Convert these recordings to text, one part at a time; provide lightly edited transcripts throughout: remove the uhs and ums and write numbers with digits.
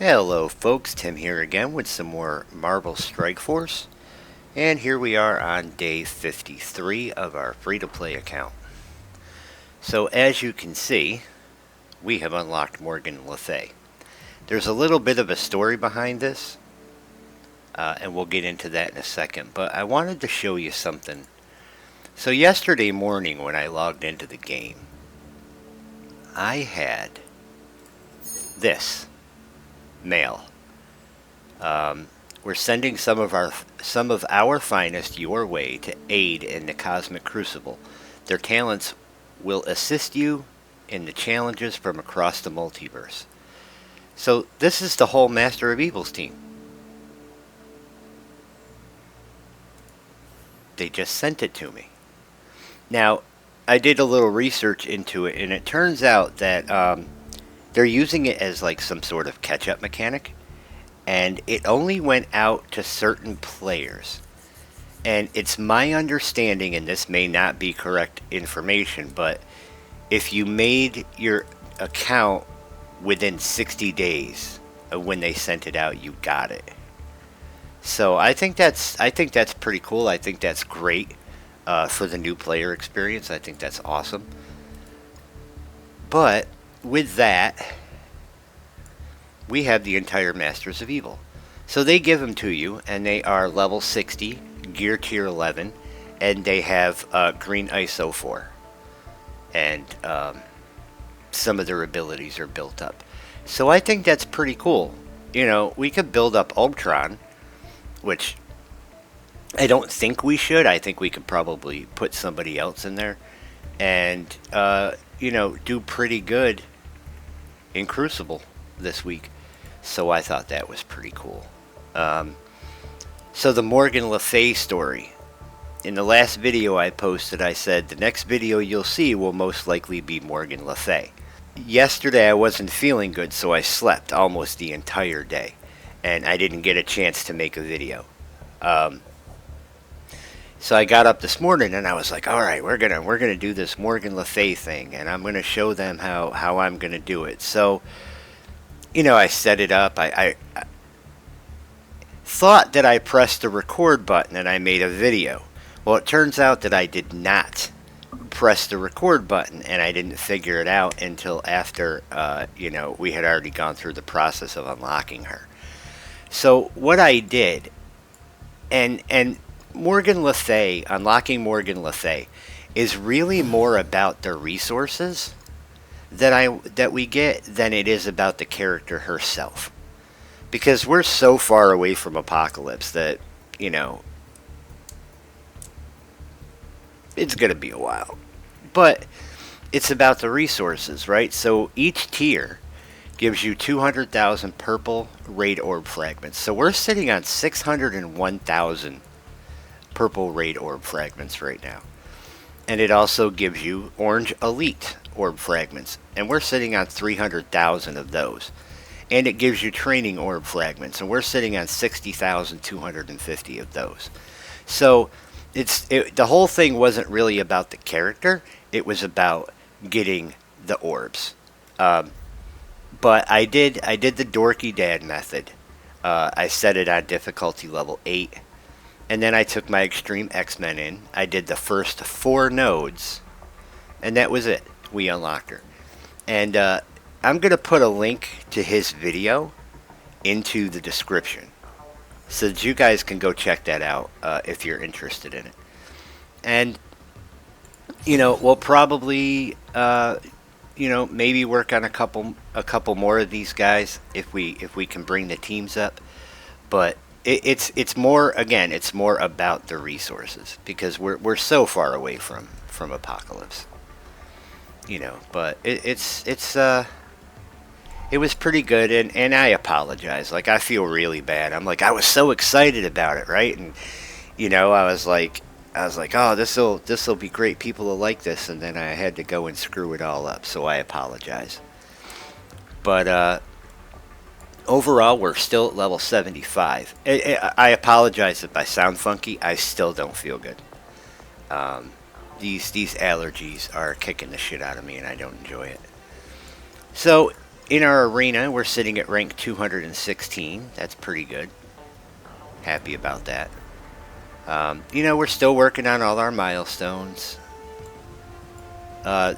Hello folks, Tim here again with some more Marvel Strike Force. And here we are on day 53 of our free-to-play account. So as you can see, we have unlocked Morgan LeFay. There's a little bit of a story behind this, and we'll get into that in a second. But I wanted to show you something. So yesterday morning when I logged into the game, I had this mail. We're sending some of our finest your way to aid in the Cosmic Crucible. Their talents will assist you in the challenges from across the multiverse. So this is the whole Master of Evil's team. They just sent it to me. Now, I did a little research into it, and it turns out that they're using it as like some sort of catch-up mechanic, and it only went out to certain players. And it's my understanding, and this may not be correct information, but if you made your account within 60 days of when they sent it out, you got it. So I think that's pretty cool. I think that's great for the new player experience. I think that's awesome. But with that, we have the entire Masters of Evil. So they give them to you, and they are level 60, gear tier 11, and they have green ISO 4. And some of their abilities are built up. So I think that's pretty cool. You know, we could build up Ultron, which I don't think we should. I think we could probably put somebody else in there and, do pretty good in Crucible this week. So I thought that was pretty cool. So the Morgan LeFay story. In the last video I posted, I said the next video you'll see will most likely be Morgan LeFay. Yesterday I wasn't feeling good, so I slept almost the entire day, and I didn't get a chance to make a video. So I got up this morning and I was like, all right, we're gonna do this Morgan LeFay thing, and I'm gonna show them how I'm gonna do it. So, I set it up. I thought that I pressed the record button and I made a video. Well, it turns out that I did not press the record button, and I didn't figure it out until after, we had already gone through the process of unlocking her. So what I did, and Morgan LeFay, unlocking Morgan LeFay, is really more about the resources that we get than it is about the character herself. Because we're so far away from Apocalypse that, it's going to be a while. But it's about the resources, right? So each tier gives you 200,000 purple raid orb fragments. So we're sitting on 601,000 purple raid orb fragments right now. And it also gives you orange elite orb fragments, and we're sitting on 300,000 of those. And it gives you training orb fragments, and we're sitting on 60,250 of those. So the whole thing wasn't really about the character, it was about getting the orbs. But I did the dorky dad method. I set it on difficulty level 8. And then I took my Extreme X-Men in. I did the first 4 nodes. And that was it. We unlocked her. And I'm going to put a link to his video into the description, so that you guys can go check that out if you're interested in it. And, we'll probably, maybe work on a couple more of these guys if we can bring the teams up. But it's more about the resources, because we're so far away from Apocalypse. But it was pretty good, and I apologize. Like, I feel really bad. I'm like, I was so excited about it, right? And I was like, oh, this'll be great. People will like this, and then I had to go and screw it all up. So I apologize. But overall, we're still at level 75. I apologize if I sound funky. I still don't feel good. These allergies are kicking the shit out of me, and I don't enjoy it. So In our arena, we're sitting at rank 216. That's pretty good. Happy about that. We're still working on all our milestones.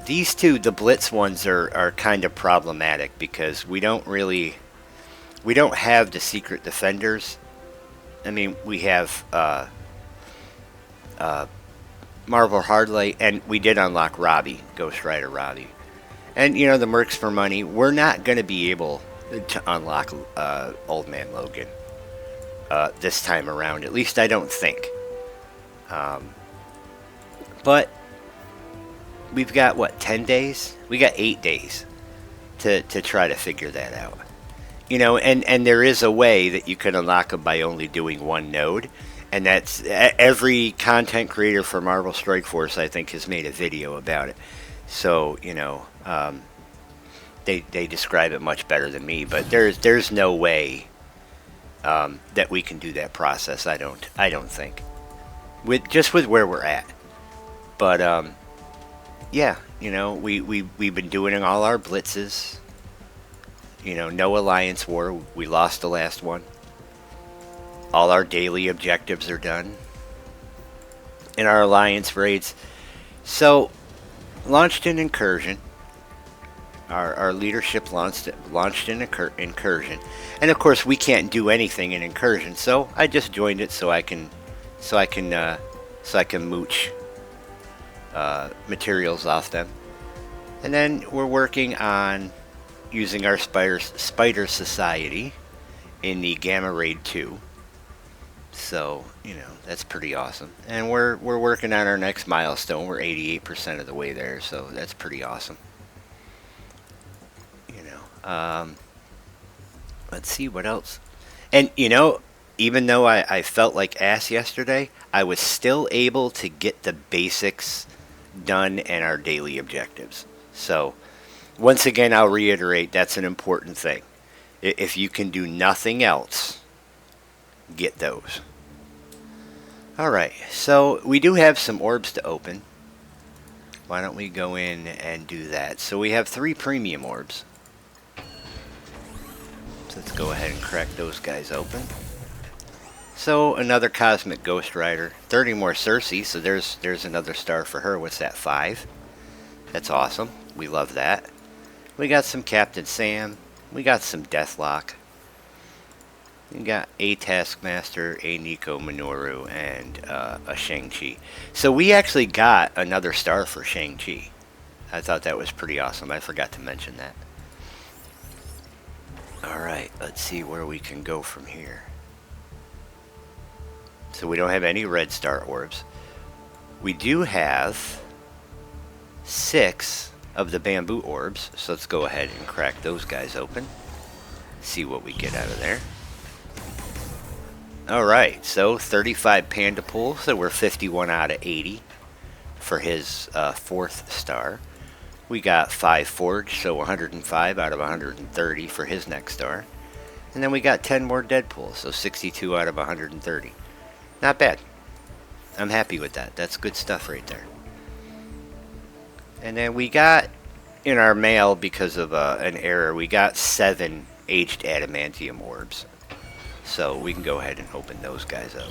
These two, the Blitz ones, are kind of problematic because we don't have the secret defenders. I mean, we have Marvel Hardlight, and we did unlock Robbie, Ghost Rider Robbie. And, the Mercs for money, we're not going to be able to unlock Old Man Logan this time around. At least I don't think. But we've got, 10 days? We got 8 days to try to figure that out. And there is a way that you can unlock them by only doing one node. And that's every content creator for Marvel Strike Force, I think, has made a video about it. So, they describe it much better than me. But there's no way that we can do that process. I don't think. With where we're at. But yeah, we've been doing all our blitzes. No alliance war. We lost the last one. All our daily objectives are done. In our alliance raids. So, launched an incursion. Our leadership launched an incursion. And of course, we can't do anything in incursion. So, I just joined it so I can mooch materials off them. And then we're working on using our Spider Society in the Gamma Raid 2. So, that's pretty awesome. And we're working on our next milestone. We're 88% of the way there, so that's pretty awesome. Let's see what else. And, even though I felt like ass yesterday, I was still able to get the basics done and our daily objectives. So, once again, I'll reiterate, that's an important thing. If you can do nothing else, get those. Alright, so we do have some orbs to open. Why don't we go in and do that? So we have 3 premium orbs. So let's go ahead and crack those guys open. So another Cosmic Ghost Rider. 30 more Cersei, so there's another star for her. What's that, 5? That's awesome. We love that. We got some Captain Sam. We got some Deathlock. We got a Taskmaster, a Nico Minoru, and a Shang-Chi. So we actually got another star for Shang-Chi. I thought that was pretty awesome. I forgot to mention that. Alright, let's see where we can go from here. So we don't have any red star orbs. We do have 6 of the bamboo orbs. So let's go ahead and crack those guys open. See what we get out of there. Alright, so 35 Panda Pool, so we're 51 out of 80 for his 4th star. We got 5 Forge, so 105 out of 130 for his next star. And then we got 10 more Deadpool, so 62 out of 130. Not bad. I'm happy with that. That's good stuff right there. And then we got, in our mail, because of an error, we got 7 aged adamantium orbs. So we can go ahead and open those guys up.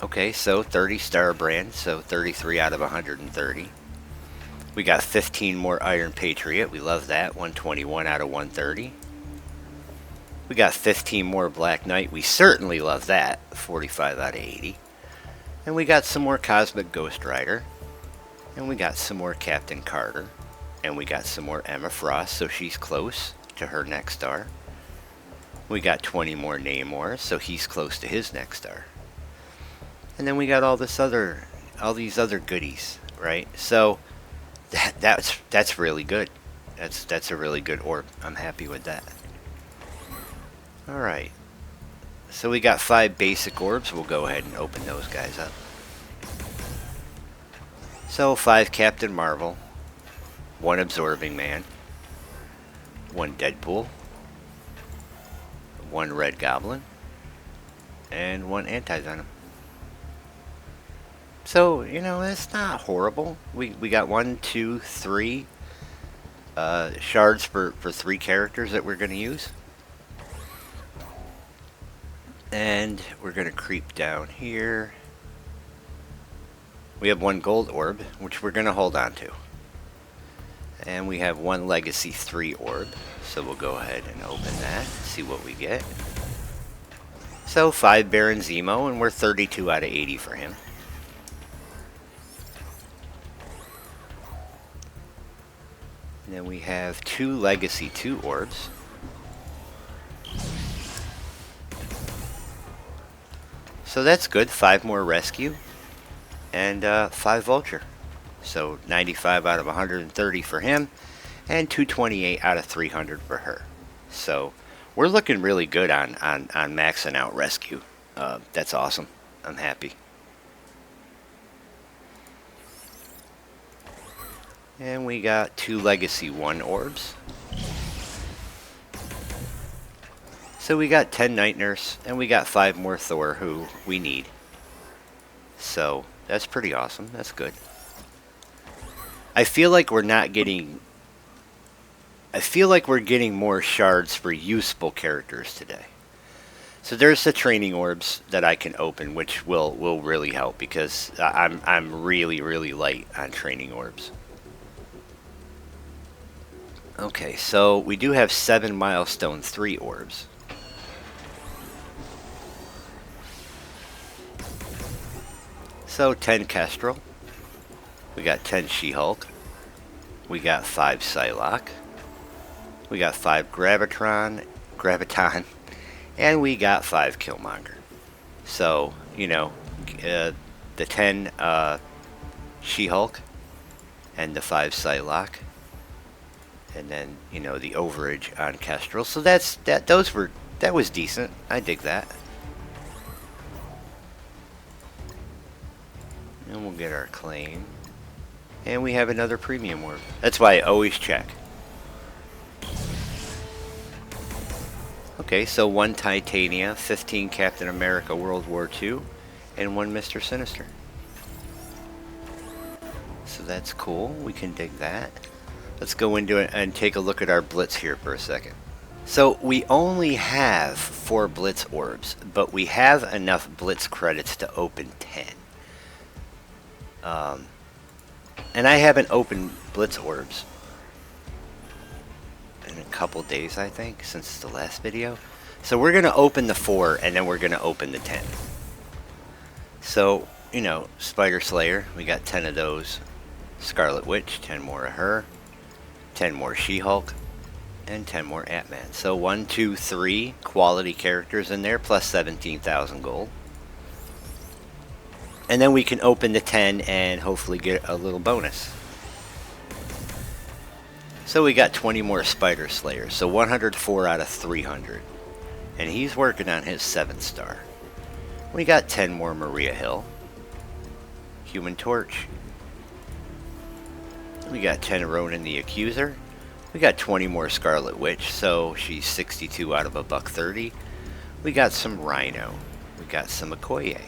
Okay, so 30 Star Brand, so 33 out of 130. We got 15 more Iron Patriot, we love that, 121 out of 130. We got 15 more Black Knight, we certainly love that, 45 out of 80. And we got some more Cosmic Ghost Rider. And we got some more Captain Carter. And we got some more Emma Frost, so she's close to her next star. We got 20 more Namor, so he's close to his next star. And then we got all these other goodies, right? So that's really good. That's a really good orb. I'm happy with that. All right. So we got 5 basic orbs. We'll go ahead and open those guys up. So 5 Captain Marvel, 1 Absorbing Man, 1 Deadpool, 1 Red Goblin, and 1 Anti-Venom. So, it's not horrible. We got 1, 2, 3, shards for 3 characters that we're going to use. And we're going to creep down here. We have 1 gold orb, which we're going to hold on to. And we have 1 legacy 3 orb. So we'll go ahead and open that, see what we get. So 5 Baron Zemo, and we're 32 out of 80 for him. And then we have 2 legacy 2 orbs. So that's good. 5 more rescue and 5 vulture. So 95 out of 130 for him and 228 out of 300 for her. So we're looking really good on maxing out rescue. That's awesome. I'm happy. And we got 2 legacy 1 orbs. So we got 10 Night Nurse, and we got 5 more Thor who we need. So that's pretty awesome. That's good. I feel like we're not getting... I feel like we're getting more shards for useful characters today. So there's the training orbs that I can open, which will really help because I'm really light on training orbs. Okay, so we do have 7 milestone 3 orbs. So 10 Kestrel. We got 10 She-Hulk. We got 5 Psylocke. We got 5 Graviton. And we got 5 Killmonger. So, you know, the 10 She-Hulk and the 5 Psylocke. And then, you know, the overage on Kestrel. So that was decent. I dig that. And we'll get our claim. And we have another premium orb. That's why I always check. Okay, so 1 Titania, 15 Captain America World War II, and 1 Mr. Sinister. So that's cool. We can dig that. Let's go into it and take a look at our Blitz here for a second. So we only have 4 Blitz orbs, but we have enough Blitz credits to open 10. And I haven't opened Blitz orbs in a couple days, I think, since the last video. So we're going to open the 4, and then we're going to open the 10. So, you know, Spider Slayer, we got 10 of those. Scarlet Witch, 10 more of her. 10 more She-Hulk. And 10 more Ant-Man. So 1, 2, 3 quality characters in there, plus 17,000 gold. And then we can open the 10 and hopefully get a little bonus. So we got 20 more Spider Slayers. So 104 out of 300. And he's working on his 7th star. We got 10 more Maria Hill. Human Torch. We got 10 Ronan the Accuser. We got 20 more Scarlet Witch. So she's 62 out of a $130. We got some Rhino. We got some Okoye.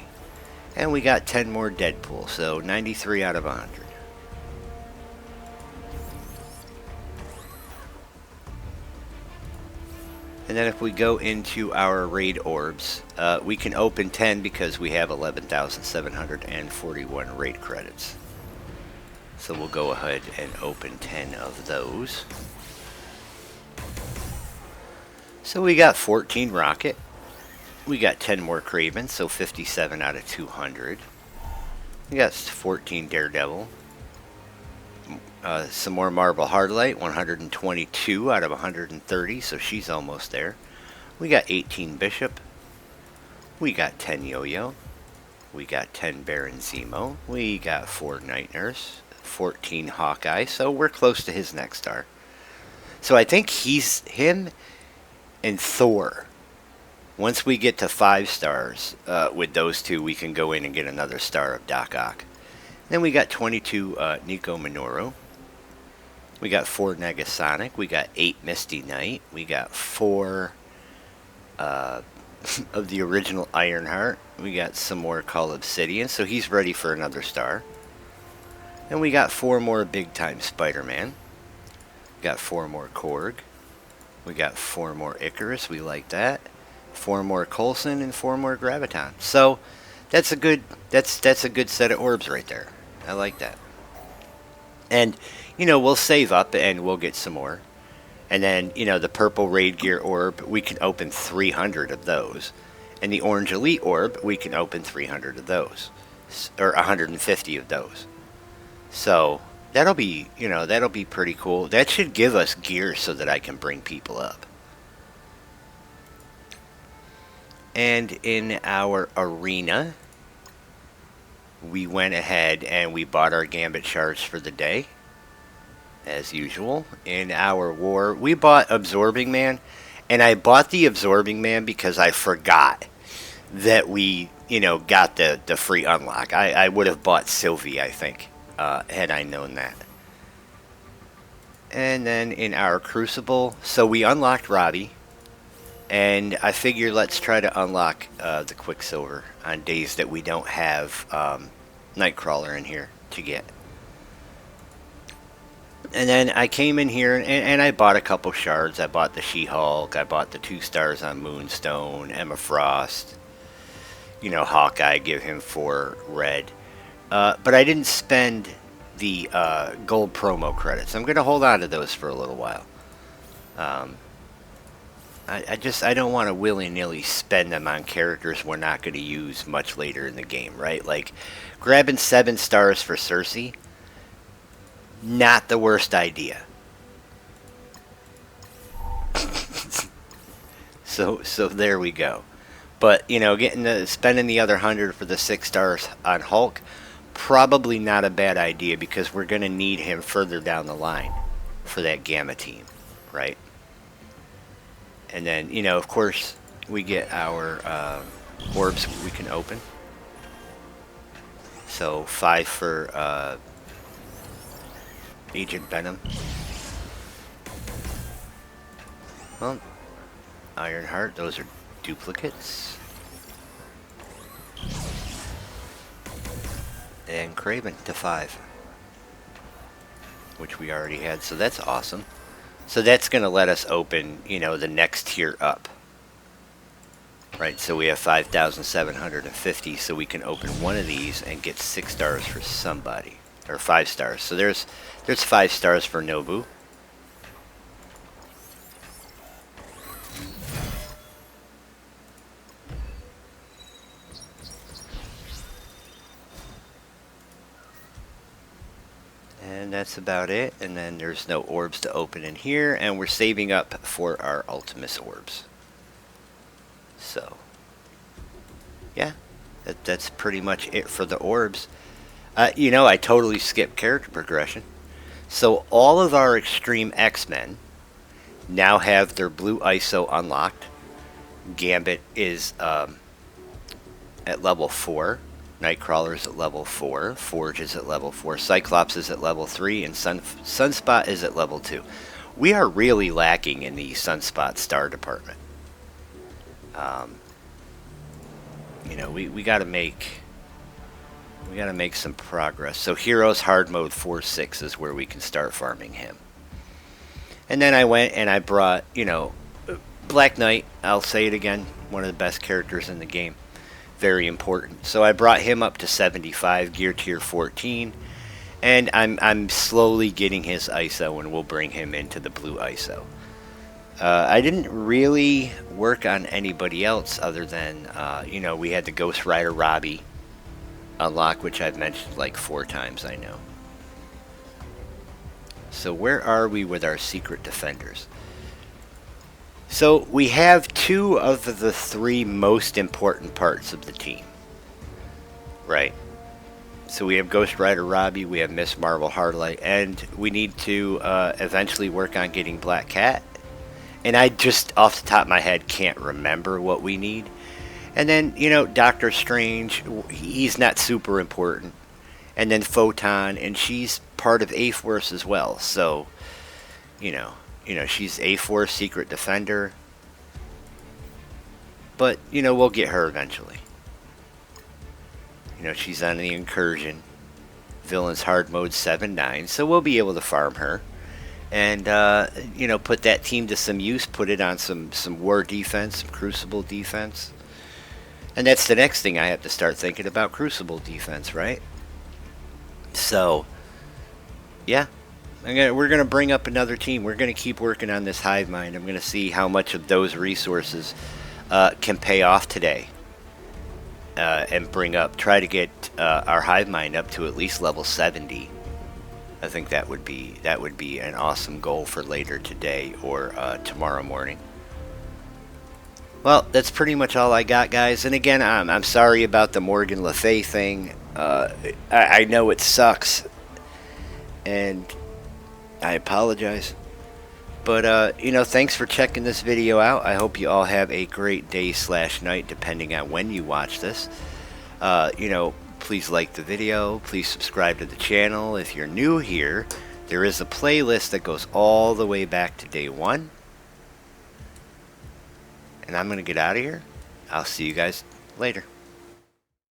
And we got 10 more Deadpool, so 93 out of 100. And then if we go into our raid orbs, we can open 10 because we have 11,741 raid credits. So we'll go ahead and open 10 of those. So we got 14 Rocket. We got 10 more Kraven, so 57 out of 200. We got 14 Daredevil. Some more Marble Hardlight, 122 out of 130, so she's almost there. We got 18 Bishop. We got 10 Yo-Yo. We got 10 Baron Zemo. We got 4 Night Nurse. 14 Hawkeye, so we're close to his next star. So I think him and Thor. Once we get to 5 stars with those 2, we can go in and get another star of Doc Ock. Then we got 22 Nico Minoru. We got 4 Negasonic. We got 8 Misty Knight. We got 4 of the original Ironheart. We got some more Call Obsidian, so he's ready for another star. And we got 4 more big time Spider-Man. Got 4 more Korg. We got 4 more Icarus. We like that. 4 more Coulson and 4 more Graviton. So that's a good that's a good set of orbs right there. I like that. And we'll save up and we'll get some more. And then the purple Raid Gear orb, we can open 300 of those. And the orange Elite orb, we can open 300 of those, or 150 of those. So that'll be pretty cool. That should give us gear so that I can bring people up. And in our arena, we went ahead and we bought our Gambit shards for the day. As usual. In our war, we bought Absorbing Man. And I bought the Absorbing Man because I forgot that we, got the free unlock. I would have bought Sylvie, I think, had I known that. And then in our Crucible, so we unlocked Robbie. And I figure let's try to unlock the Quicksilver on days that we don't have Nightcrawler in here to get. And then I came in here and I bought a couple shards. I bought the She-Hulk. I bought the 2 stars on Moonstone, Emma Frost. Hawkeye, give him 4 red. But I didn't spend the gold promo credits. I'm going to hold on to those for a little while. I don't want to willy-nilly spend them on characters we're not going to use much later in the game, right? Like, grabbing 7 stars for Cersei, not the worst idea. So there we go. But, spending the other 100 for the 6 stars on Hulk, probably not a bad idea because we're going to need him further down the line for that Gamma team, right? And then, of course, we get our orbs we can open. So 5 for Agent Venom. Well, Ironheart, those are duplicates. And Kraven to 5. Which we already had, so that's awesome. So that's going to let us open, the next tier up. Right, so we have 5,750, so we can open one of these and get 6 stars for somebody. Or 5 stars. So there's 5 stars for Nobu. And that's about it. And then there's no orbs to open in here. And we're saving up for our Ultimus orbs. So, yeah. That's pretty much it for the orbs. I totally skipped character progression. So all of our Extreme X-Men now have their blue ISO unlocked. Gambit is at level 4. Nightcrawler is at level 4. Forge is at level 4. Cyclops is at level 3. And Sunspot is at level 2. We are really lacking in the Sunspot star department. We got to make... We got to make some progress. So Heroes Hard Mode 4-6 is where we can start farming him. And then I went and I brought, Black Knight. I'll say it again. One of the best characters in the game. Very important. So I brought him up to 75, gear tier 14. And I'm slowly getting his ISO and we'll bring him into the blue ISO. I didn't really work on anybody else other than, we had the Ghost Rider Robbie unlock, which I've mentioned like 4 times, I know. So where are we with our secret defenders? So we have 2 of the 3 most important parts of the team. Right. So we have Ghost Rider Robbie, we have Miss Marvel Hardlight, and we need to eventually work on getting Black Cat. And I just, off the top of my head, can't remember what we need. And then, Doctor Strange, he's not super important. And then Photon, and she's part of A-Force as well. So, she's A-Force Secret Defender. But, we'll get her eventually. She's on the Incursion. Villains Hard Mode 7-9, so we'll be able to farm her. and put that team to some use. Put it on some war defense, some Crucible defense, and that's the next thing I have to start thinking about: Crucible defense, right? So, yeah, we're gonna bring up another team. We're gonna keep working on this hive mind. I'm gonna see how much of those resources can pay off today, and try to get our hive mind up to at least level 70. I think that would be an awesome goal for later today or tomorrow morning. Well, that's pretty much all I got, guys. And again, I'm sorry about the Morgan LeFay thing. I know it sucks, and I apologize. But thanks for checking this video out. I hope you all have a great day/night, depending on when you watch this. Please like the video. Please subscribe to the channel. If you're new here, there is a playlist that goes all the way back to day 1. And I'm going to get out of here. I'll see you guys later.